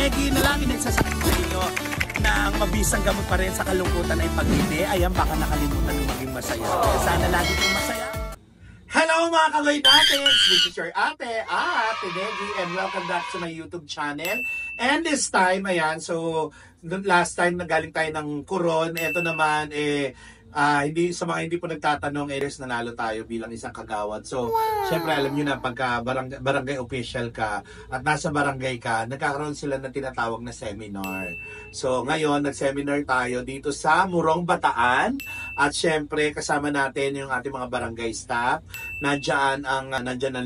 Tinegi na lang inagsasakit sa inyo na ang mabisang gamot pa rin sa kalungkutan ay pag-hindi. Ayan, baka nakalimutan ng maging masaya. Kaya sana lagi kong masaya. Hello mga kagoy natin! This is your ate, Tinegi, and welcome back to my YouTube channel. And this time, ayan, so last time nagaling tayo ng Coron. Ito naman, hindi sa mga hindi po nagtatanong, nanalo tayo bilang isang kagawad. So, syempre alam niyo na pagka barangay official ka at nasa barangay ka, nagkakaroon sila ng tinatawag na seminar. So, ngayon nag-seminar tayo dito sa Morong Bataan at syempre kasama natin yung ating mga barangay staff. Nandiyan ang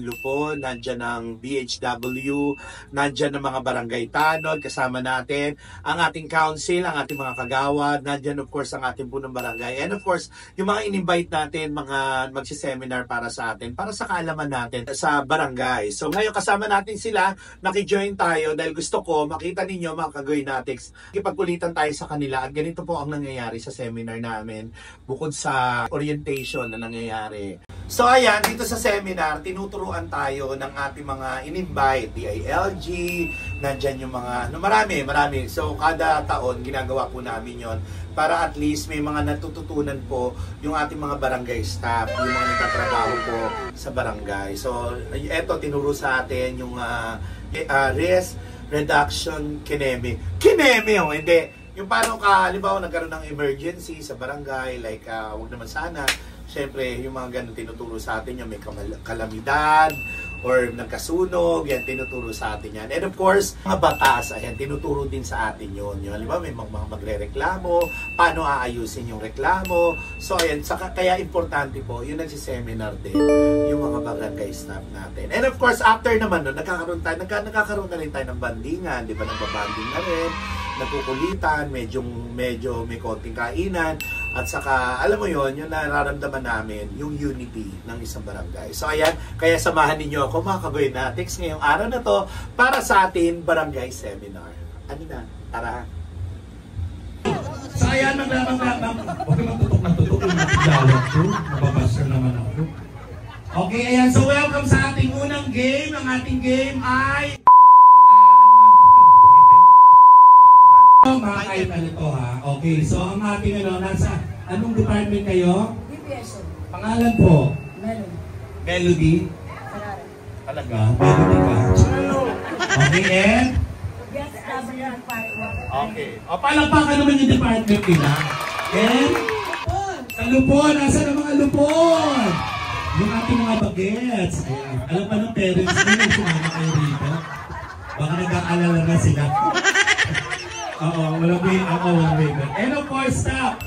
Lupon, nandiyan ang BHW, nandiyan ang mga barangay tanod, kasama natin ang ating council, ang ating mga kagawad, nandiyan of course ang ating punong barangay. And of course, yung mga in-invite natin, mga magsi-seminar para sa atin, para sa kaalaman natin sa barangay. So ngayon kasama natin sila, naki-join tayo dahil gusto ko makita ninyo mga kagoy natics, ipagkulitan tayo sa kanila at ganito po ang nangyayari sa seminar namin bukod sa orientation na nangyayari. So ayan, dito sa seminar, tinuturuan tayo ng ating mga in-invite, DILG, nandyan yung mga, marami. So kada taon, ginagawa po namin yon para at least may mga natututunan po yung ating mga barangay staff, yung mga nagtatrabaho po sa barangay. So eto, tinuro sa atin yung risk reduction kineme, hindi. Yung paano ka, halimbawa nagkaroon ng emergency sa barangay, like wag naman sana, siyempre, yung mga ganun tinuturo sa atin yung may kalamidad or nagkasunog, yan tinuturo sa atin yan. And of course, mga batas, ayan, tinuturo din sa atin yun. Yung, halimbawa, may mga magre-reklamo, paano aayusin yung reklamo. So, ayan, kaya importante po, yung nagsiseminar din, yung mga barangay staff natin. And of course, after naman nun, nagkakaroon na rin tayo ng bandingan, di ba, nagbabanding na rin, nagkukulitan, medyo may konting kainan, at saka, alam mo yon, yung nararamdaman namin, yung unity ng isang barangay. So ayan, kaya samahan ninyo ako mga kagoy natics ngayong araw na to para sa atin barangay seminar. Ano na? Tara! So ayan, maglabang-labang. Huwag naman tutok yung natigawag ko. Mababasya naman ako. Okay, ayan. So welcome sa ating unang game. Ang ating game ay... Mga kayo na nito ha. Okay, so ang ating nasa anong department kayo? DPS. Pangalan po? Melody. Melody? Sarara. Talaga? Melody ka? Okay, and? Yes, department. Okay. O, palakpakan naman yung department nila. And? Sa Lupon! Nasa na mga Lupon? Yung ating mga bagets. Ayan. Alam pa ng parents nyo yung sumama kayo rito? Baka nagkaalala na sila. Oo, walang way. And of course, stop!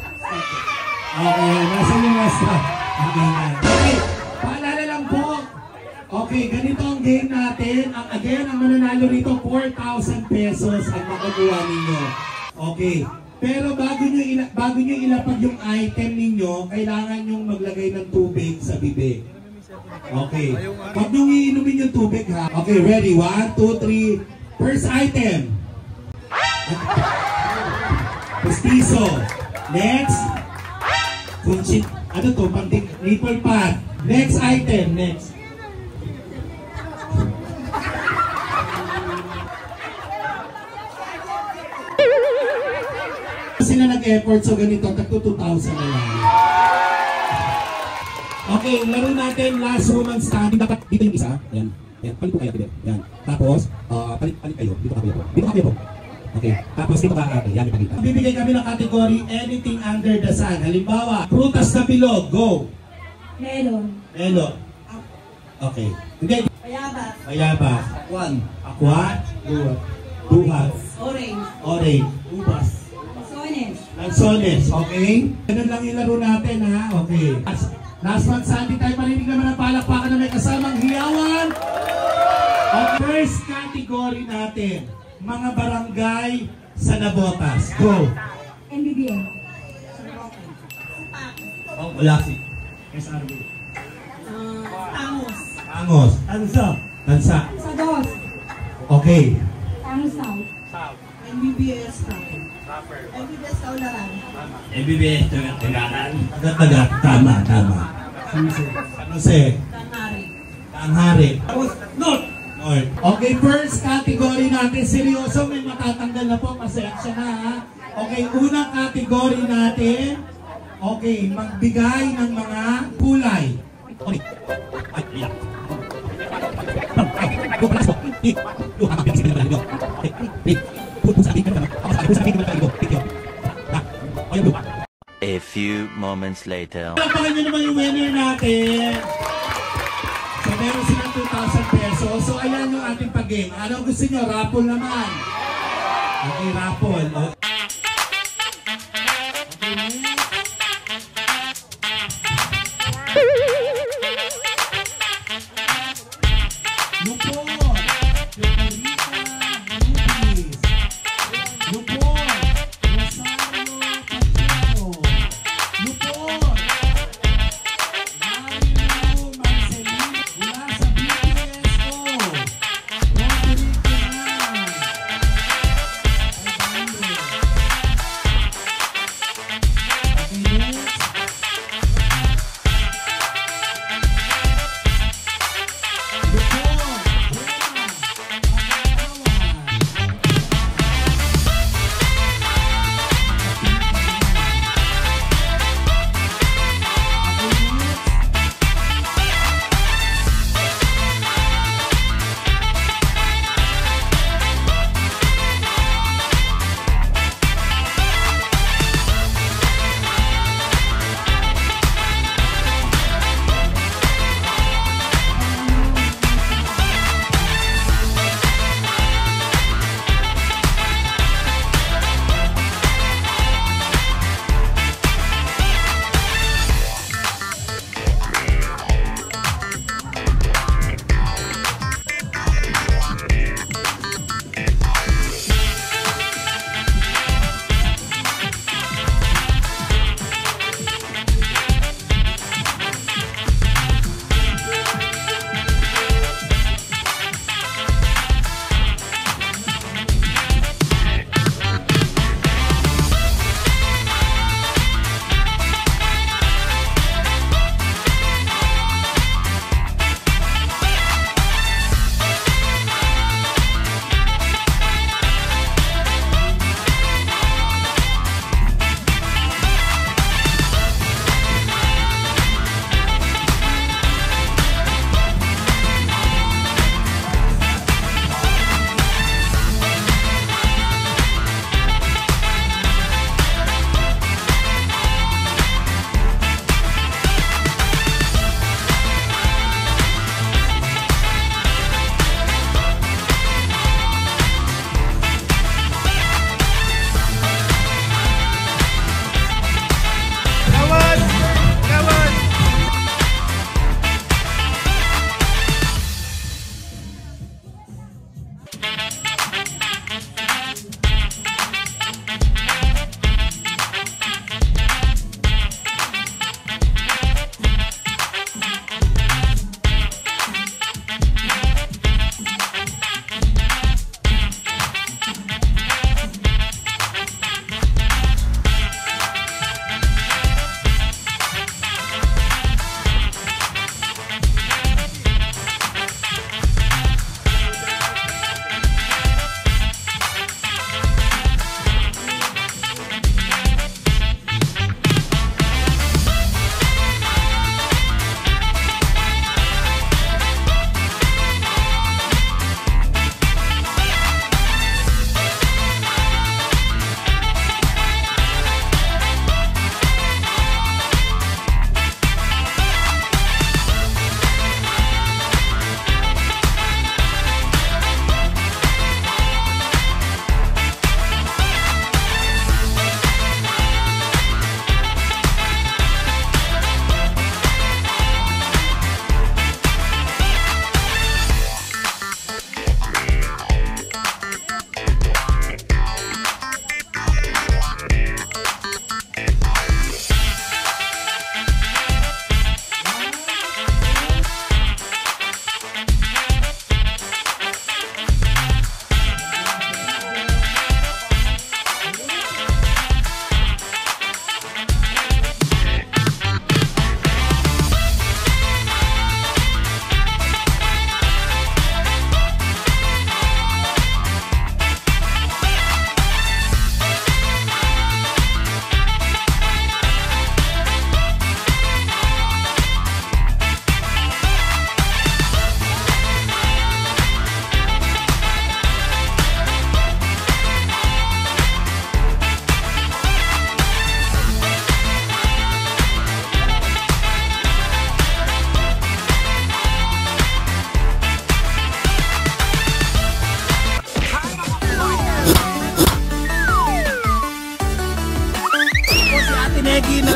Okay, nasa yung mga stop. Okay, paalala lang po. Okay, ganito ang game natin. Ang mananalo rito, 4,000 pesos ang makukuha ninyo. Okay, pero bago nyo ilapag yung item ninyo, kailangan nyo maglagay ng tubig sa bibig. Okay, huwag nyo iinumin yung tubig ha. Okay, ready? 1, 2, 3. First item. Pustiso. Next. Kunchit. Ano to? Panting nipple pad. Next item. Next. Sila nag-effort so ganito. Tagto 2,000 na lang. Okay, laro natin last woman standing. Dapat dito yung isa. Ayan. Ayan. Palit po kayo. Ayan. Tapos, palit kayo. Dito kayo po. Dito kayo po. Okay, tapos dito ka ate, yan ipakita. Bibigay kami ng category anything under the sun. Halimbawa, prutas na bilog, go! Melon. Melon. Okay. Hindi. Bayabas. Bayabas. Akwan. Buhat. Orange. Orange. Ubas. Lansones. Lansones, okay? Ganun lang yung laro natin ha, okay. Last month Sunday tayo marinig naman ang palakpakan na may kasamang hiyawan. Okay, first category natin. Mga barangay sa Nabotas. Go! MBBM. Oh, wala si. SRB. Tangos. Tangos. Tansa. Tansa. Sagos. Okay. Tangos South. South. MBBS South. MBBS Kaularan. MBBS Tagaran. Tagat. Tama. San Jose. Tanghari. Tanghari. Tapos, North. Okay, first category natin. Seryoso, may matatanggal na po. Pasensya na ha. Okay, unang category natin. Okay, magbigay ng mga kulay. Okay. Ay, bilang. A few moments later. Pagpakan nyo naman yung winner natin. So meron silang 2,000 pesos. So ayan yung ating pag-game. Ano gusto nyo? Raffle naman. Okay, raffle. Okay. Lupon, Fiorita, Lupis, Lupon, Rosario Pacheco, Lupon, Mario Marcelino, mula sa BPSO, Roderick Duran, ay bale,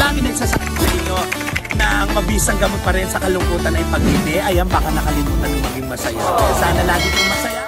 lagi nagsasabi sa inyo na ang mabisang gamot pa rin sa kalungkutan ay pag-ibig, ayan baka nakalimutan ng maging masaya. Kaya sana lagi kang masaya.